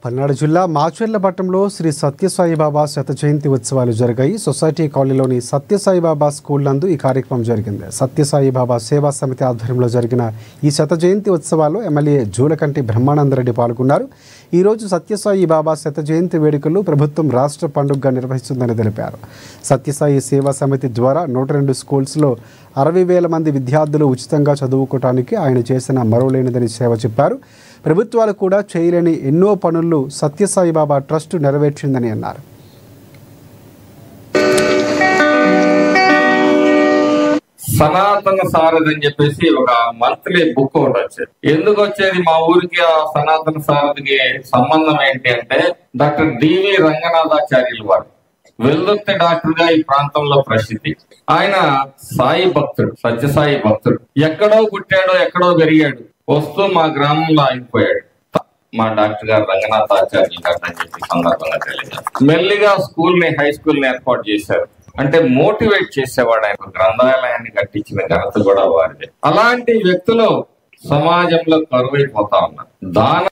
పల్నాడు జిల్లా మాచర్లపట్నంలో శ్రీ సత్యసాయిబాబా శత జయంతి ఉత్సవాలు జరిగాయి. సొసైటీ కాలనీలోని సత్యసాయిబాబా స్కూల్ నందు ఈ కార్యక్రమం జరిగింది. సత్యసాయిబాబా సేవా సమితి ఆధ్వర్యంలో జరిగిన ఈ శత జయంతి ఉత్సవాల్లో ఎమ్మెల్యే జూలకంటి బ్రహ్మానందరెడ్డి పాల్గొన్నారు. ఈరోజు సత్యసాయిబాబా శత జయంతి వేడుకలు ప్రభుత్వం రాష్ట్ర పండుగగా నిర్వహిస్తుందని తెలిపారు. సత్యసాయి సేవా సమితి ద్వారా 102 స్కూల్స్లో 60,000 మంది విద్యార్థులు ఉచితంగా చదువుకోవడానికి ఆయన చేసిన మరోలేనిదని సేవ చెప్పారు. ప్రభుత్వాలు కూడా చేయలేని ఎన్నో పనులు సత్యసాయిబాబా ట్రస్ట్ నెరవేర్చిందని అన్నారు. సనాతన సారథి అని చెప్పేసి ఒక మంత్లీ బుక్ ఒకటి వచ్చేది. ఎందుకు వచ్చేది? మా ఊరికి ఆ సనాతన సారథికి సంబంధం ఏంటి అంటే, డాక్టర్ డివి రంగనాథాచార్యులు వారు వెల్దుర్తి డాక్టర్ గా ఈ ప్రాంతంలో ప్రసిద్ధి. ఆయన సాయి భక్తుడు, సత్యసాయి భక్తుడు. ఎక్కడో పుట్టాడో ఎక్కడో పెరిగాడు, వస్తూ మా గ్రామంలో ఆగిపోయాడు. మా డాక్టర్ గారు రంగనాథాచార్యులు గారు అని చెప్పి సందర్భంగా తెలియజేస్తారు. మెల్లిగా హై స్కూల్ ని ఏర్పాటు చేశారు. అంటే మోటివేట్ చేసేవాడు. ఆయన గ్రంథాలయాన్ని కట్టించిన ఘనత కూడా వారిదే. అలాంటి వ్యక్తులు సమాజంలో కరువైపోతా ఉన్నారు. దాన